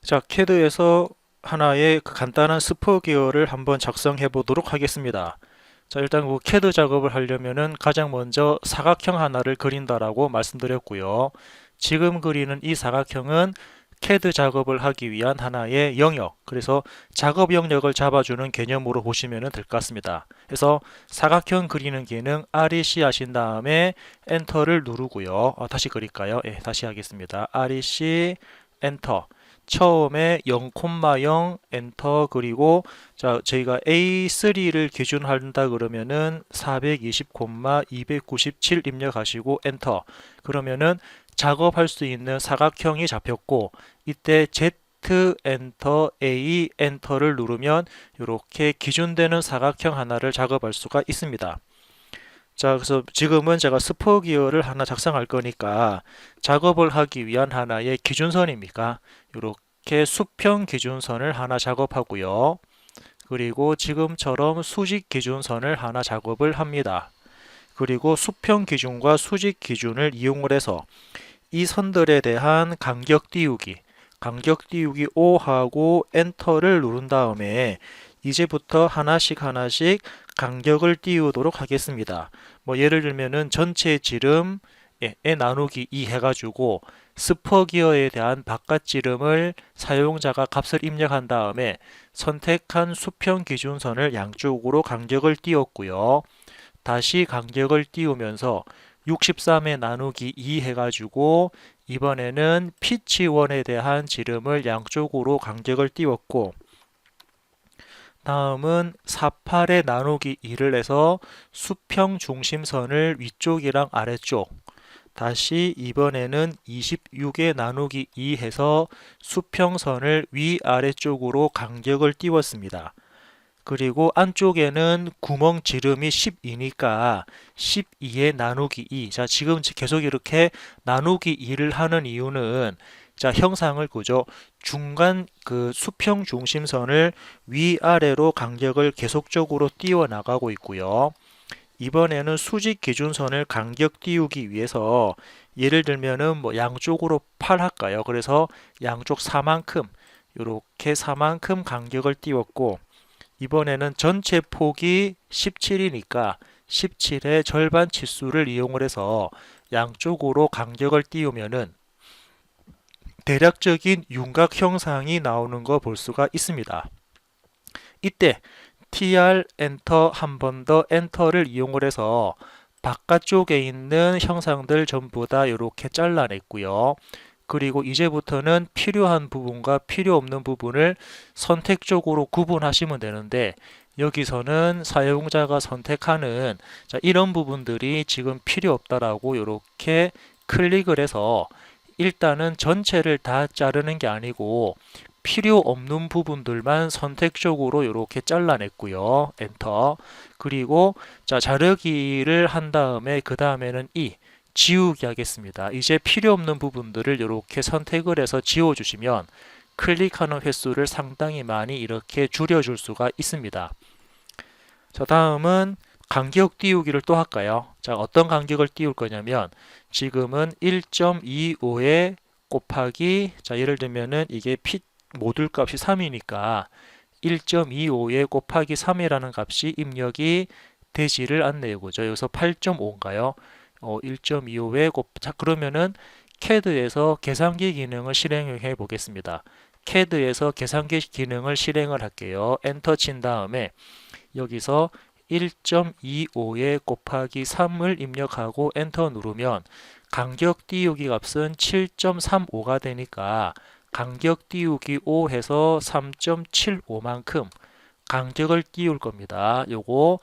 자, CAD에서 하나의 그 간단한 스포기어를 한번 작성해 보도록 하겠습니다. 자, 일단 그 CAD 작업을 하려면은 가장 먼저 사각형 하나를 그린다라고 말씀드렸고요. 지금 그리는 이 사각형은 CAD 작업을 하기 위한 하나의 영역, 그래서 작업 영역을 잡아주는 개념으로 보시면 될 것 같습니다. 그래서 사각형 그리는 기능 REC 하신 다음에 엔터를 누르고요. 다시 그릴까요? 예, 다시 하겠습니다. REC 엔터. 처음에 0,0 엔터 그리고 자 저희가 A3를 기준한다 그러면은 420,297 입력하시고 엔터 그러면은 작업할 수 있는 사각형이 잡혔고 이때 Z 엔터 A 엔터를 누르면 이렇게 기준되는 사각형 하나를 작업할 수가 있습니다. 자, 그래서 지금은 제가 스포기어를 하나 작성할 거니까 작업을 하기 위한 하나의 기준선입니까? 이렇게 수평 기준선을 하나 작업하고요. 그리고 지금처럼 수직 기준선을 하나 작업을 합니다. 그리고 수평 기준과 수직 기준을 이용을 해서 이 선들에 대한 간격 띄우기 5하고 엔터를 누른 다음에 이제부터 하나씩 하나씩 간격을 띄우도록 하겠습니다. 뭐 예를 들면은 전체 지름 에 나누기 2 해가지고 스퍼기어에 대한 바깥 지름을 사용자가 값을 입력한 다음에 선택한 수평 기준선을 양쪽으로 간격을 띄웠고요. 다시 간격을 띄우면서 63에 나누기 2 해가지고 이번에는 피치1에 대한 지름을 양쪽으로 간격을 띄웠고 다음은 48에 나누기 2를 해서 수평 중심선을 위쪽이랑 아래쪽 다시 이번에는 26에 나누기 2 해서 수평선을 위아래쪽으로 간격을 띄웠습니다. 그리고 안쪽에는 구멍 지름이 12니까 12에 나누기 2. 자, 지금 계속 이렇게 나누기 2를 하는 이유는 자, 형상을 그죠? 중간 그 수평 중심선을 위아래로 간격을 계속적으로 띄워 나가고 있고요. 이번에는 수직 기준선을 간격 띄우기 위해서 예를 들면은 뭐 양쪽으로 8 할까요? 그래서 양쪽 4만큼 이렇게 4만큼 간격을 띄웠고 이번에는 전체 폭이 17이니까 17의 절반 치수를 이용을 해서 양쪽으로 간격을 띄우면은 대략적인 윤곽 형상이 나오는 거 볼 수가 있습니다. 이때 TR 엔터 한 번 더 엔터를 이용을 해서 바깥쪽에 있는 형상들 전부 다 이렇게 잘라냈고요. 그리고 이제부터는 필요한 부분과 필요 없는 부분을 선택적으로 구분하시면 되는데 여기서는 사용자가 선택하는 자, 이런 부분들이 지금 필요 없다라고 이렇게 클릭을 해서 일단은 전체를 다 자르는 게 아니고 필요 없는 부분들만 선택적으로 이렇게 잘라냈고요. 엔터. 그리고 자, 자르기를 한 다음에 그 다음에는 이 지우기 하겠습니다. 이제 필요 없는 부분들을 이렇게 선택을 해서 지워주시면 클릭하는 횟수를 상당히 많이 이렇게 줄여줄 수가 있습니다. 자, 다음은 간격 띄우기를 또 할까요? 자, 어떤 간격을 띄울 거냐면 지금은 1.25에 곱하기 자, 예를 들면은 이게 모듈 값이 3이니까 1.25에 곱하기 3이라는 값이 입력이 되지를 않네요. 그죠? 여기서 8.5인가요? 1.25에 자, 그러면은 CAD에서 계산기 기능을 실행해 보겠습니다. CAD에서 계산기 기능을 실행을 할게요. 엔터 친 다음에 여기서 1.25에 곱하기 3을 입력하고 엔터 누르면 간격 띄우기 값은 7.35가 되니까 간격 띄우기 5 해서 3.75만큼 간격을 띄울 겁니다. 요거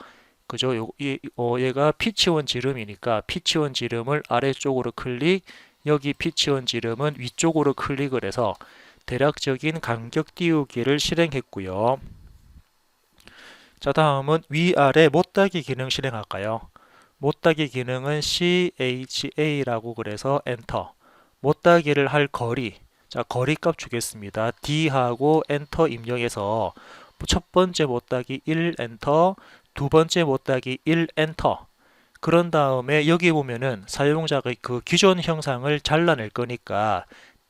그죠? 얘가 피치원 지름이니까 피치원 지름을 아래쪽으로 클릭, 여기 피치원 지름은 위쪽으로 클릭을 해서 대략적인 간격 띄우기를 실행했고요. 자, 다음은 위아래 못따기 기능 실행할까요? 못따기 기능은 CHA라고 그래서 엔터. 못따기를 할 거리. 자, 거리값 주겠습니다. D하고 엔터 입력해서 첫 번째 못따기 1 엔터, 두 번째 못따기 1 엔터. 그런 다음에 여기 보면은 사용자가 그 기존 형상을 잘라낼 거니까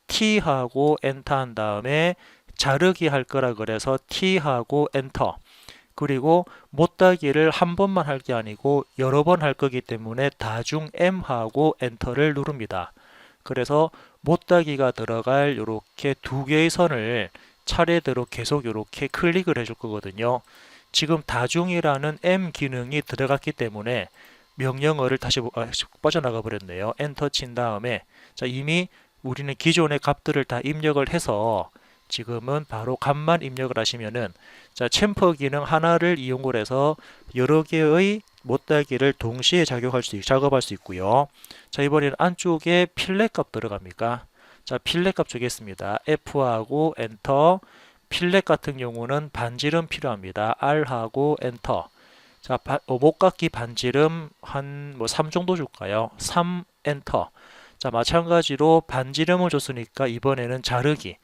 T하고 엔터 한 다음에 자르기 할 거라 그래서 T하고 엔터. 그리고 못따기를 한 번만 할 게 아니고 여러 번 할 거기 때문에 다중 M하고 엔터를 누릅니다. 그래서 못따기가 들어갈 이렇게 두 개의 선을 차례대로 계속 이렇게 클릭을 해줄 거거든요. 지금 다중이라는 M 기능이 들어갔기 때문에 명령어를 다시 빠져나가 버렸네요. 엔터 친 다음에 자, 이미 우리는 기존의 값들을 다 입력을 해서 지금은 바로 값만 입력을 하시면은 자, 챔퍼 기능 하나를 이용을 해서 여러 개의 못따기를 동시에 작업할 수 있고요. 자, 이번에는 안쪽에 필렛 값 들어갑니까? 자, 필렛 값 주겠습니다. F하고 엔터. 필렛 같은 경우는 반지름 필요합니다. R하고 엔터. 자, 못깎기 반지름 한 3 정도 줄까요? 3 엔터. 자, 마찬가지로 반지름을 줬으니까 이번에는 자르기.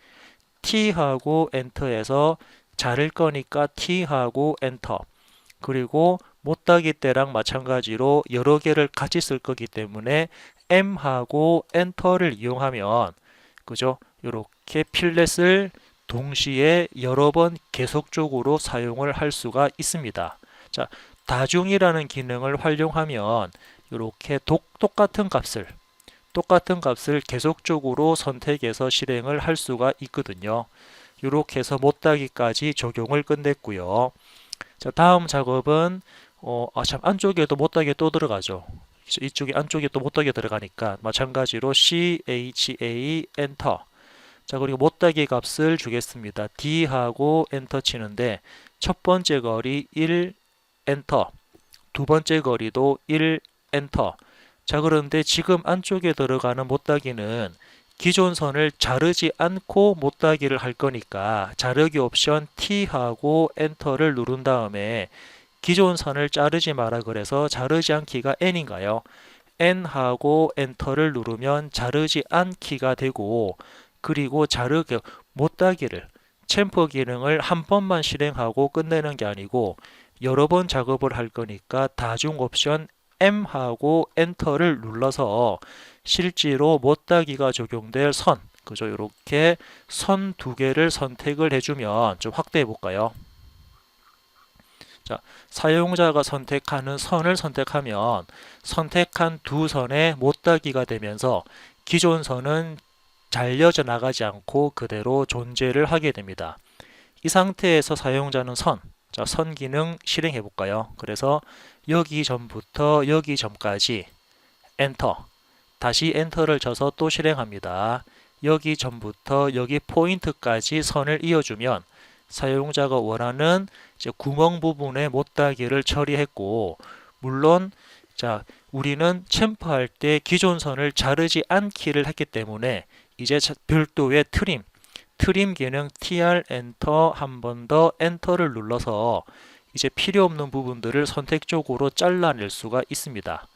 T하고 엔터에서 자를 거니까 T하고 엔터. 그리고 못따기 때랑 마찬가지로 여러 개를 같이 쓸 거기 때문에 M하고 엔터를 이용하면 그죠? 이렇게 필렛을 동시에 여러 번 계속적으로 사용을 할 수가 있습니다. 자, 다중이라는 기능을 활용하면 이렇게 똑같은 값을 계속적으로 선택해서 실행을 할 수가 있거든요. 이렇게 해서 못따기까지 적용을 끝냈고요. 자, 다음 작업은 참 안쪽에도 못따기 또 들어가죠. 이쪽에 안쪽에 또 못따기 들어가니까 마찬가지로 CHA 엔터. 자, 그리고 못따기 값을 주겠습니다. D하고 엔터 치는데 첫 번째 거리 1 엔터, 두 번째 거리도 1 엔터. 자, 그런데 지금 안쪽에 들어가는 못따기는 기존 선을 자르지 않고 못따기를 할 거니까 자르기 옵션 T하고 엔터를 누른 다음에 기존 선을 자르지 마라 그래서 자르지 않기가 N인가요? N하고 엔터를 누르면 자르지 않기가 되고 그리고 못따기를 챔퍼 기능을 한 번만 실행하고 끝내는 게 아니고 여러 번 작업을 할 거니까 다중 옵션 M하고 엔터를 눌러서 실제로 못따기가 적용될 선, 그죠? 이렇게 선 두 개를 선택을 해주면 좀 확대해 볼까요? 자, 사용자가 선택하는 선을 선택하면 선택한 두 선에 못따기가 되면서 기존 선은 잘려져 나가지 않고 그대로 존재를 하게 됩니다. 이 상태에서 사용자는 자, 선 기능 실행해 볼까요? 그래서 여기 전부터 여기 전까지 엔터. 다시 엔터를 쳐서 또 실행합니다. 여기 전부터 여기 포인트까지 선을 이어주면 사용자가 원하는 이제 구멍 부분의 못따기를 처리했고 물론 자, 우리는 챔퍼할 때 기존 선을 자르지 않기를 했기 때문에 이제 별도의 트림 기능 TR 엔터 한 번 더 엔터를 눌러서 이제 필요 없는 부분들을 선택적으로 잘라낼 수가 있습니다.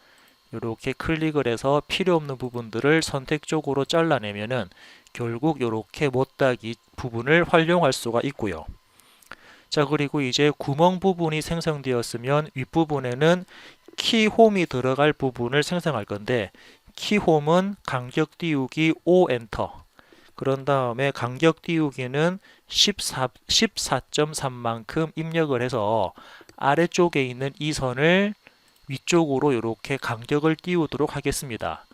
이렇게 클릭을 해서 필요 없는 부분들을 선택적으로 잘라내면은 결국 이렇게 못따기 부분을 활용할 수가 있고요. 자, 그리고 이제 구멍 부분이 생성되었으면 윗부분에는 키홈이 들어갈 부분을 생성할 건데 키홈은 간격 띄우기 5 엔터. 그런 다음에 간격 띄우기는 14.3만큼 입력을 해서 아래쪽에 있는 이 선을 위쪽으로 이렇게 간격을 띄우도록 하겠습니다.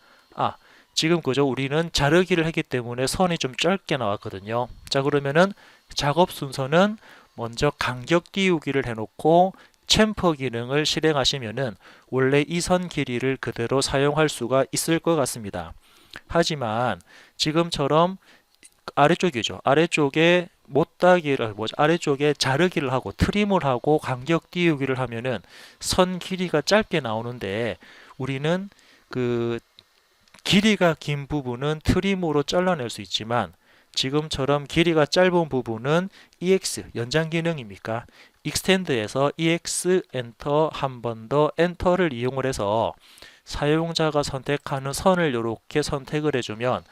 지금 그죠? 우리는 자르기를 했기 때문에 선이 좀 짧게 나왔거든요. 자, 그러면은 작업 순서는 먼저 간격 띄우기를 해놓고 챔퍼 기능을 실행하시면은 원래 이 선 길이를 그대로 사용할 수가 있을 것 같습니다. 하지만 지금처럼 아래쪽이죠. 아래쪽에 아래쪽에 자르기를 하고 트림을 하고 간격 띄우기를 하면은 선 길이가 짧게 나오는데 우리는 그 길이가 긴 부분은 트림으로 잘라낼 수 있지만 지금처럼 길이가 짧은 부분은 EX 연장 기능입니까? 익스텐드에서 EX 엔터 한 번 더 엔터를 이용을 해서 사용자가 선택하는 선을 이렇게 선택을 해주면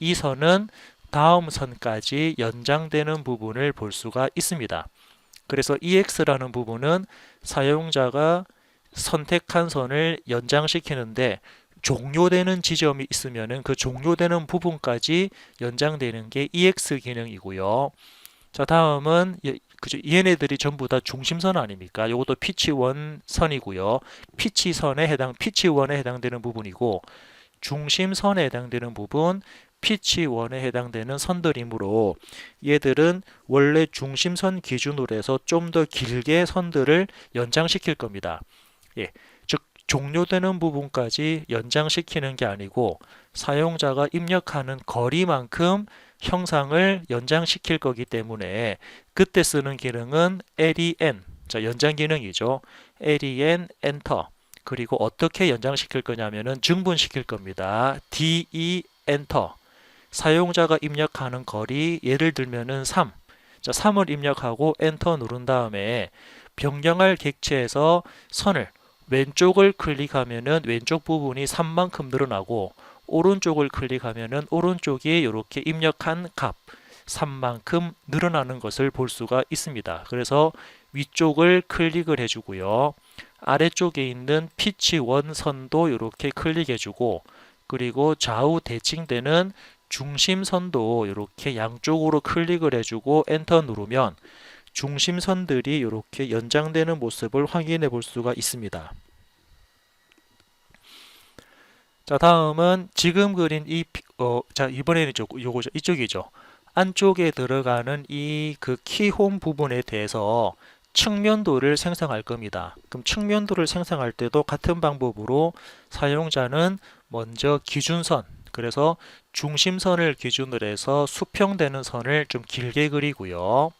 이 선은 다음 선까지 연장되는 부분을 볼 수가 있습니다. 그래서 EX라는 부분은 사용자가 선택한 선을 연장시키는데 종료되는 지점이 있으면은 그 종료되는 부분까지 연장되는 게 EX 기능이고요. 자, 다음은 그죠? 얘네들이 전부 다 중심선 아닙니까? 이것도 피치1 선이고요. 피치1에 해당되는 부분이고 중심선에 해당되는 부분 피치1에 해당되는 선들이므로 얘들은 원래 중심선 기준으로 해서 좀 더 길게 선들을 연장시킬 겁니다. 예, 즉 종료되는 부분까지 연장시키는 게 아니고 사용자가 입력하는 거리만큼 형상을 연장시킬 거기 때문에 그때 쓰는 기능은 len, 자 연장 기능이죠. len 엔터. 그리고 어떻게 연장시킬 거냐면은 증분시킬 겁니다. de 엔터. 사용자가 입력하는 거리 예를 들면은 3. 자, 3을 입력하고 엔터 누른 다음에 변경할 객체에서 선을 왼쪽을 클릭하면은 왼쪽 부분이 3만큼 늘어나고 오른쪽을 클릭하면은 오른쪽이 이렇게 입력한 값 3만큼 늘어나는 것을 볼 수가 있습니다. 그래서 위쪽을 클릭을 해주고요. 아래쪽에 있는 피치1 선도 이렇게 클릭해주고 그리고 좌우 대칭되는 중심선도 이렇게 양쪽으로 클릭을 해주고 엔터 누르면 중심선들이 이렇게 연장되는 모습을 확인해 볼 수가 있습니다. 자, 다음은 지금 그린 자, 이번에는 요거죠. 이쪽이죠. 안쪽에 들어가는 이 그 키홈 부분에 대해서 측면도를 생성할 겁니다. 그럼 측면도를 생성할 때도 같은 방법으로 사용자는 먼저 기준선, 그래서 중심선을 기준으로 해서 수평되는 선을 좀 길게 그리고요.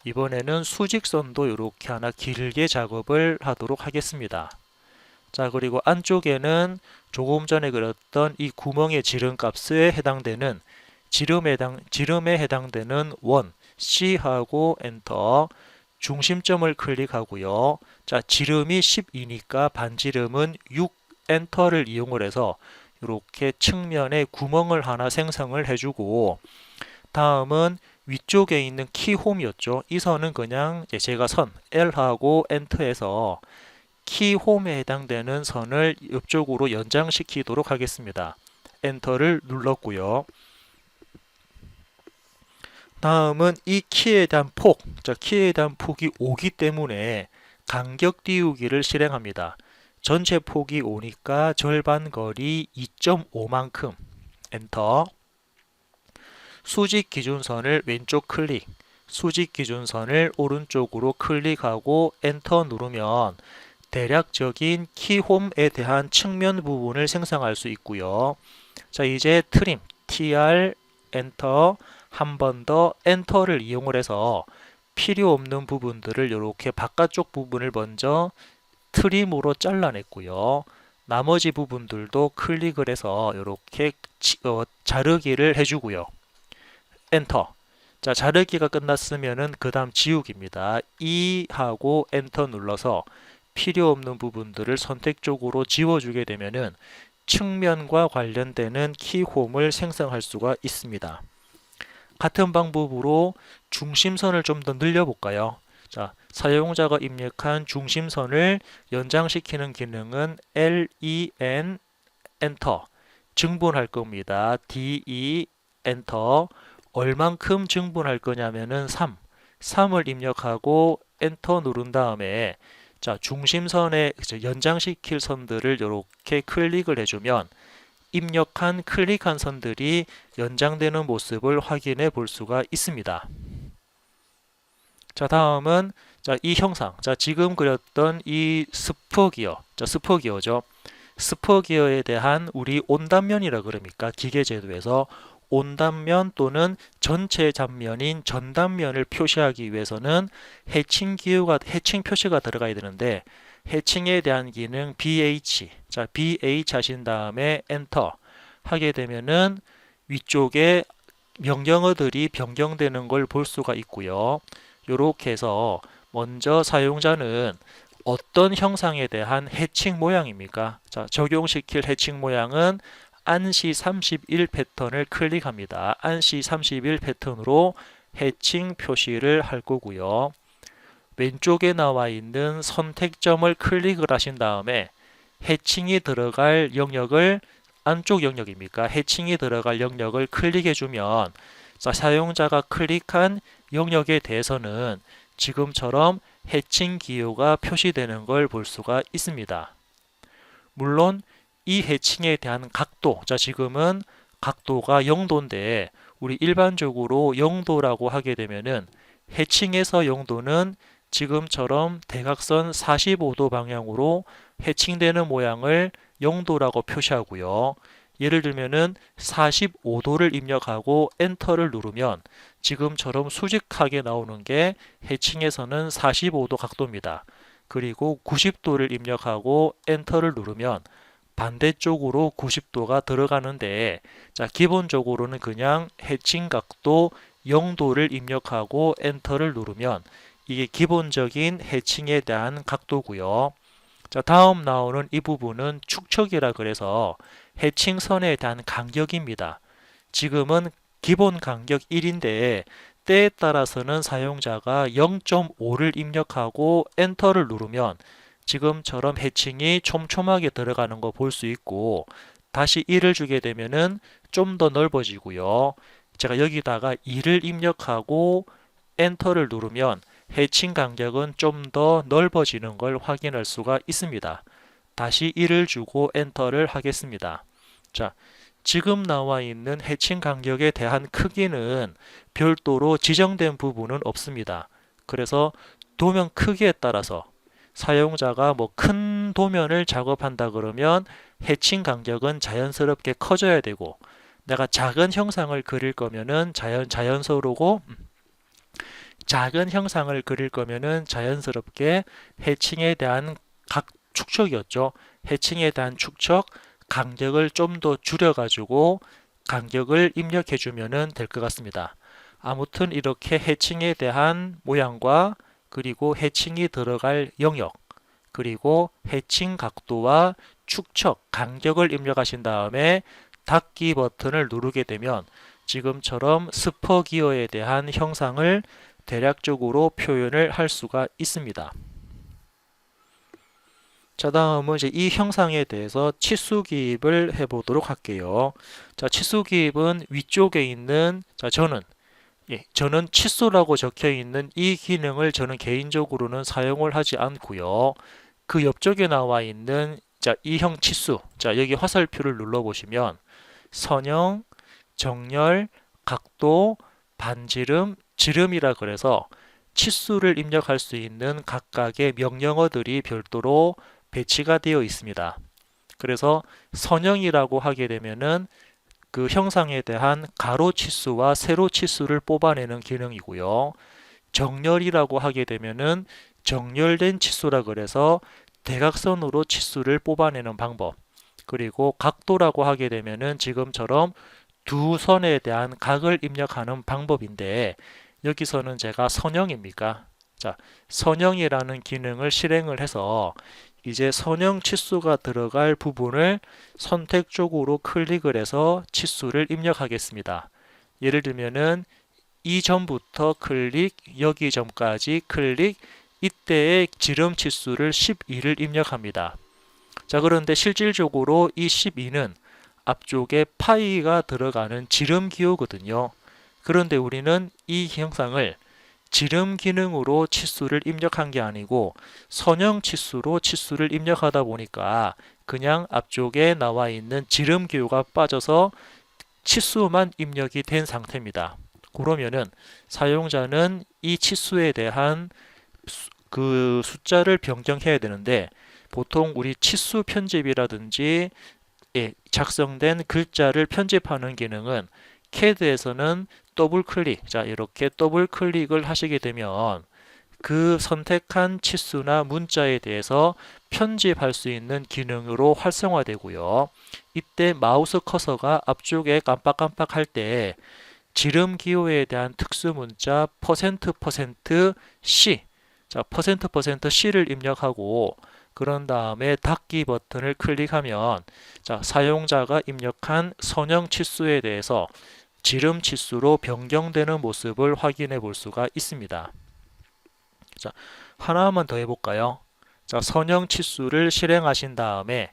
이번에는 수직선도 이렇게 하나 길게 작업을 하도록 하겠습니다. 자, 그리고 안쪽에는 조금 전에 그렸던 이 구멍의 지름값에 해당되는 지름에 해당되는 원 C하고 엔터, 중심점을 클릭하고요. 자, 지름이 12니까 반지름은 6 엔터를 이용을 해서 이렇게 측면에 구멍을 하나 생성을 해주고 다음은 위쪽에 있는 키홈이었죠. 이 선은 그냥 제가 선 L하고 엔터해서 키홈에 해당되는 선을 옆쪽으로 연장시키도록 하겠습니다. 엔터를 눌렀고요. 다음은 이 키에 대한 폭, 자, 키에 대한 폭이 5기 때문에 간격 띄우기를 실행합니다. 전체 폭이 5니까 절반 거리 2.5만큼 엔터. 수직 기준선을 왼쪽 클릭, 수직 기준선을 오른쪽으로 클릭하고 엔터 누르면 대략적인 키홈에 대한 측면 부분을 생성할 수 있고요. 자, 이제 트림, tr 엔터, 한 번 더 엔터를 이용을 해서 필요 없는 부분들을 이렇게 바깥쪽 부분을 먼저 트림으로 잘라냈고요. 나머지 부분들도 클릭을 해서 이렇게 자르기를 해주고요. 엔터. 자, 자르기가 끝났으면은 그 다음 지우기입니다. E 하고 엔터 눌러서 필요 없는 부분들을 선택적으로 지워주게 되면은 측면과 관련되는 키홈을 생성할 수가 있습니다. 같은 방법으로 중심선을 좀 더 늘려볼까요? 자, 사용자가 입력한 중심선을 연장시키는 기능은 len 엔터, 증분할 겁니다. de 엔터. 얼만큼 증분할 거냐면은 3을 입력하고 엔터 누른 다음에 자, 중심선에 연장시킬 선들을 이렇게 클릭을 해주면 입력한 클릭한 선들이 연장되는 모습을 확인해 볼 수가 있습니다. 자, 다음은 자, 이 형상. 자, 지금 그렸던 이 스퍼기어. 자, 스퍼기어죠. 스퍼기어에 대한 우리 온단면이라 그럽니까? 기계제도에서 온단면 또는 전체 단면인 전단면을 표시하기 위해서는 해칭 표시가 들어가야 되는데 해칭에 대한 기능 BH. 자, BH 하신 다음에 엔터 하게 되면은 위쪽에 명령어들이 변경되는 걸 볼 수가 있고요. 이렇게 해서 먼저 사용자는 어떤 형상에 대한 해칭 모양입니까? 자, 적용시킬 해칭 모양은 안시 31 패턴을 클릭합니다. 안시 31 패턴으로 해칭 표시를 할 거고요. 왼쪽에 나와 있는 선택점을 클릭을 하신 다음에 해칭이 들어갈 영역을 안쪽 영역입니까? 해칭이 들어갈 영역을 클릭해 주면 자, 사용자가 클릭한 영역에 대해서는 지금처럼 해칭 기호가 표시되는 걸 볼 수가 있습니다. 물론 이 해칭에 대한 각도, 자 지금은 각도가 0도인데 우리 일반적으로 0도라고 하게 되면은 해칭에서 0도는 지금처럼 대각선 45도 방향으로 해칭되는 모양을 0도라고 표시하고요. 예를 들면은 45도를 입력하고 엔터를 누르면 지금처럼 수직하게 나오는 게 해칭에서는 45도 각도입니다. 그리고 90도를 입력하고 엔터를 누르면 반대쪽으로 90도가 들어가는데 자 기본적으로는 그냥 해칭 각도 0도를 입력하고 엔터를 누르면 이게 기본적인 해칭에 대한 각도고요. 자 다음 나오는 이 부분은 축척이라 그래서 해칭선에 대한 간격입니다. 지금은 기본 간격 1인데 때에 따라서는 사용자가 0.5를 입력하고 엔터를 누르면 지금처럼 해칭이 촘촘하게 들어가는 거 볼 수 있고 다시 1을 주게 되면은 좀 더 넓어지고요. 제가 여기다가 2를 입력하고 엔터를 누르면 해칭 간격은 좀 더 넓어지는 걸 확인할 수가 있습니다. 다시 1을 주고 엔터를 하겠습니다. 자, 지금 나와 있는 해칭 간격에 대한 크기는 별도로 지정된 부분은 없습니다. 그래서 도면 크기에 따라서 사용자가 뭐 큰 도면을 작업한다 그러면 해칭 간격은 자연스럽게 커져야 되고 내가 작은 형상을 그릴 거면은 자연스럽고 작은 형상을 그릴 거면은 자연스럽게 해칭에 대한 각 축척이었죠. 해칭에 대한 축척 간격을 좀 더 줄여가지고 간격을 입력해 주면은 될 것 같습니다. 아무튼 이렇게 해칭에 대한 모양과 그리고 해칭이 들어갈 영역 그리고 해칭 각도와 축척 간격을 입력하신 다음에 닫기 버튼을 누르게 되면 지금처럼 스퍼 기어에 대한 형상을 대략적으로 표현을 할 수가 있습니다. 자, 다음은 이제 이 형상에 대해서 치수 기입을 해보도록 할게요. 자, 치수 기입은 위쪽에 있는, 자, 저는 치수라고 적혀 있는 이 기능을 저는 개인적으로는 사용을 하지 않고요. 그 옆쪽에 나와 있는, 자, 이 형 치수. 자, 여기 화살표를 눌러보시면 선형, 정렬, 각도, 반지름, 지름이라 그래서 치수를 입력할 수 있는 각각의 명령어들이 별도로 배치가 되어 있습니다. 그래서 선형이라고 하게 되면은 그 형상에 대한 가로 치수와 세로 치수를 뽑아내는 기능이고요. 정렬이라고 하게 되면은 정렬된 치수라 그래서 대각선으로 치수를 뽑아내는 방법. 그리고 각도라고 하게 되면은 지금처럼 두 선에 대한 각을 입력하는 방법인데 여기서는 제가 선형입니까? 자, 선형이라는 기능을 실행을 해서 이제 선형 치수가 들어갈 부분을 선택 쪽으로 클릭을 해서 치수를 입력하겠습니다. 예를 들면은 이 점부터 클릭, 여기 점까지 클릭, 이때의 지름 치수를 12를 입력합니다. 자, 그런데 실질적으로 이 12는 앞쪽에 파이가 들어가는 지름 기호거든요. 그런데 우리는 이 형상을 지름 기능으로 치수를 입력한 게 아니고 선형 치수로 치수를 입력하다 보니까 그냥 앞쪽에 나와 있는 지름 기호가 빠져서 치수만 입력이 된 상태입니다. 그러면은 사용자는 이 치수에 대한 그 숫자를 변경해야 되는데 보통 우리 치수 편집이라든지 작성된 글자를 편집하는 기능은 CAD에서는 더블 클릭, 자 이렇게 더블 클릭을 하시게 되면 그 선택한 치수나 문자에 대해서 편집할 수 있는 기능으로 활성화되고요. 이때 마우스 커서가 앞쪽에 깜빡깜빡 할 때 지름 기호에 대한 특수 문자 %%C, 자 %%C를 입력하고 그런 다음에 닫기 버튼을 클릭하면 자 사용자가 입력한 선형 치수에 대해서 지름 치수로 변경되는 모습을 확인해 볼 수가 있습니다. 자, 하나만 더 해볼까요? 자, 선형 치수를 실행하신 다음에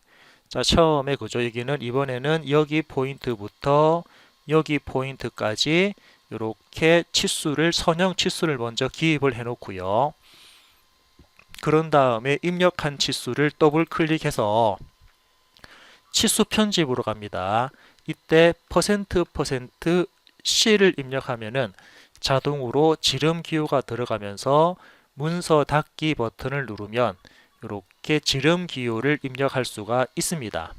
자, 처음에 그죠? 여기는 이번에는 여기 포인트부터 여기 포인트까지 이렇게 치수를 선형 치수를 먼저 기입을 해 놓고요. 그런 다음에 입력한 치수를 더블 클릭해서 치수 편집으로 갑니다. 이때 %%C를 입력하면은 자동으로 지름 기호가 들어가면서 문서 닫기 버튼을 누르면 이렇게 지름 기호를 입력할 수가 있습니다.